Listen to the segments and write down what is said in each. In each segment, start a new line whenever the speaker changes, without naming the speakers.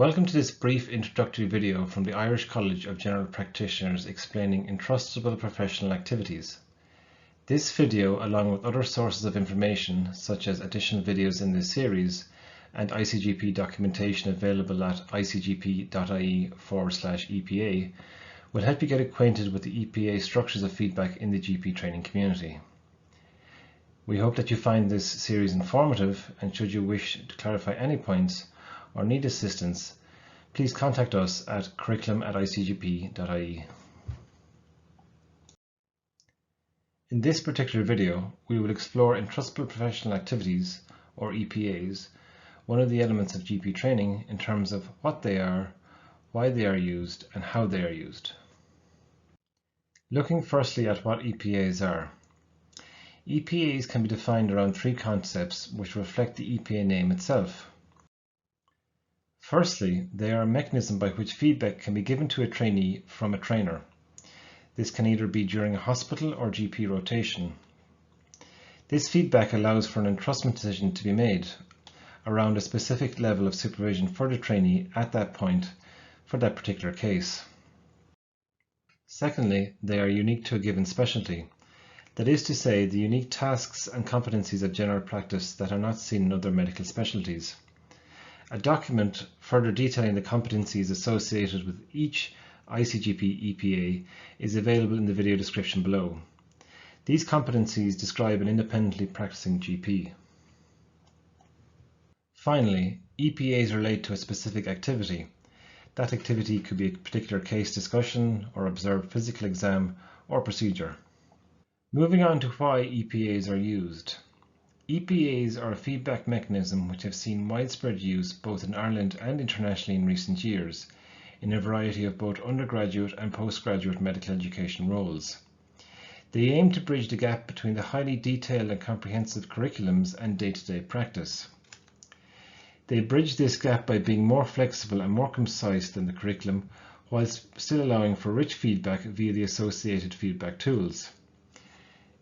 Welcome to this brief introductory video from the Irish College of General Practitioners explaining entrustable professional activities. This video, along with other sources of information such as additional videos in this series and ICGP documentation available at icgp.ie/EPA, will help you get acquainted with the EPA structures of feedback in the GP training community. We hope that you find this series informative, and should you wish to clarify any points or need assistance, please contact us at curriculum@icgp.ie. In this particular video, we will explore entrustable professional activities, or EPAs, one of the elements of GP training in terms of what they are, why they are used, and how they are used. Looking firstly at what EPAs are. EPAs can be defined around three concepts which reflect the EPA name itself. Firstly, they are a mechanism by which feedback can be given to a trainee from a trainer. This can either be during a hospital or GP rotation. This feedback allows for an entrustment decision to be made around a specific level of supervision for the trainee at that point for that particular case. Secondly, they are unique to a given specialty. That is to say, the unique tasks and competencies of general practice that are not seen in other medical specialties. A document further detailing the competencies associated with each ICGP EPA is available in the video description below. These competencies describe an independently practicing GP. Finally, EPAs relate to a specific activity. That activity could be a particular case discussion or observed physical exam or procedure. Moving on to why EPAs are used. EPAs are a feedback mechanism which have seen widespread use both in Ireland and internationally in recent years, in a variety of both undergraduate and postgraduate medical education roles. They aim to bridge the gap between the highly detailed and comprehensive curriculums and day-to-day practice. They bridge this gap by being more flexible and more concise than the curriculum, whilst still allowing for rich feedback via the associated feedback tools.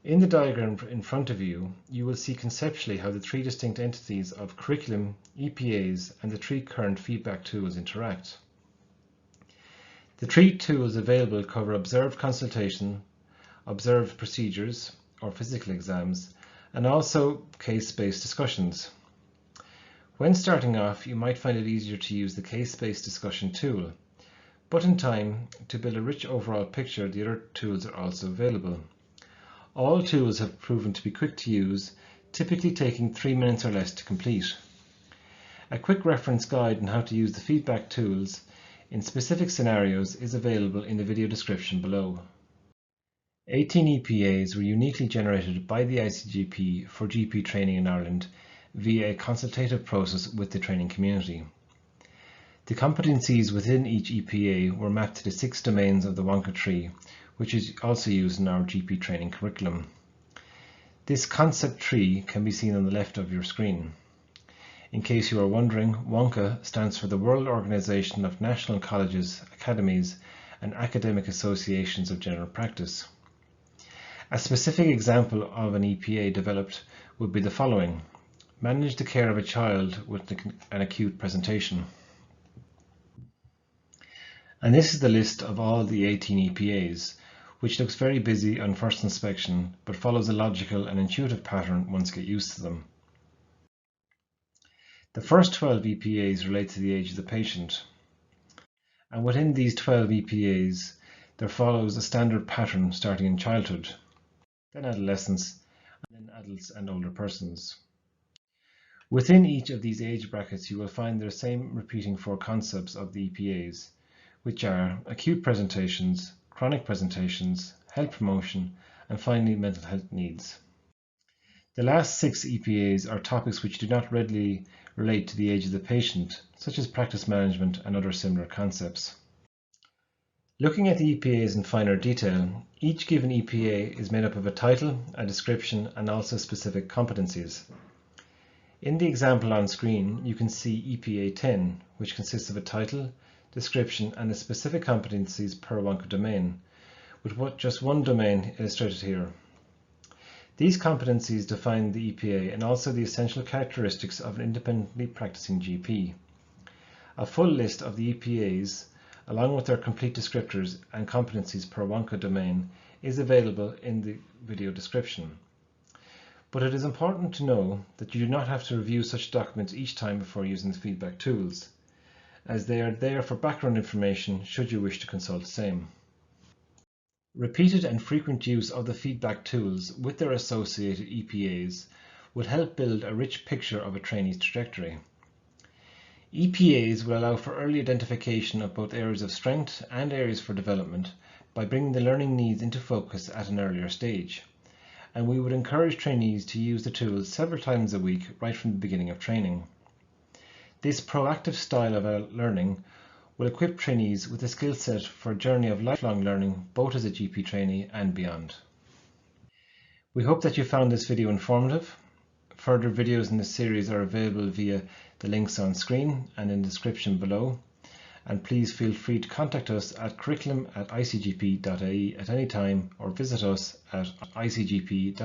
In the diagram in front of you, you will see conceptually how the three distinct entities of curriculum, EPAs, and the three current feedback tools interact. The three tools available cover observed consultation, observed procedures or physical exams, and also case-based discussions. When starting off, you might find it easier to use the case-based discussion tool, but in time, to build a rich overall picture, the other tools are also available. All tools have proven to be quick to use, typically taking 3 minutes or less to complete. A quick reference guide on how to use the feedback tools in specific scenarios is available in the video description below. 18 EPAs were uniquely generated by the ICGP for GP training in Ireland via a consultative process with the training community. The competencies within each EPA were mapped to the 6 domains of the Wonka tree, which is also used in our GP training curriculum. This concept tree can be seen on the left of your screen. In case you are wondering, WONCA stands for the World Organization of National Colleges, Academies, and Academic Associations of General Practice. A specific example of an EPA developed would be the following: manage the care of a child with an acute presentation. And this is the list of all the 18 EPAs, which looks very busy on first inspection, but follows a logical and intuitive pattern once you get used to them. The first 12 EPAs relate to the age of the patient. And within these 12 EPAs, there follows a standard pattern starting in childhood, then adolescence, and then adults and older persons. Within each of these age brackets, you will find the same repeating 4 concepts of the EPAs, which are acute presentations, chronic presentations, health promotion, and finally mental health needs. The last 6 EPAs are topics which do not readily relate to the age of the patient, such as practice management and other similar concepts. Looking at the EPAs in finer detail, each given EPA is made up of a title, a description, and also specific competencies. In the example on screen, you can see EPA 10, which consists of a title, description, and the specific competencies per Wonka domain, with just one domain illustrated here. These competencies define the EPA and also the essential characteristics of an independently practicing GP. A full list of the EPAs, along with their complete descriptors and competencies per WONCA domain, is available in the video description. But it is important to know that you do not have to review such documents each time before using the feedback tools, as they are there for background information should you wish to consult the same. Repeated and frequent use of the feedback tools with their associated EPAs will help build a rich picture of a trainee's trajectory. EPAs will allow for early identification of both areas of strength and areas for development by bringing the learning needs into focus at an earlier stage. And we would encourage trainees to use the tools several times a week right from the beginning of training. This proactive style of learning will equip trainees with a skill set for a journey of lifelong learning, both as a GP trainee and beyond. We hope that you found this video informative. Further videos in this series are available via the links on screen and in the description below. And please feel free to contact us at curriculum@icgp.ie at any time, or visit us at icgp.ie/EPA.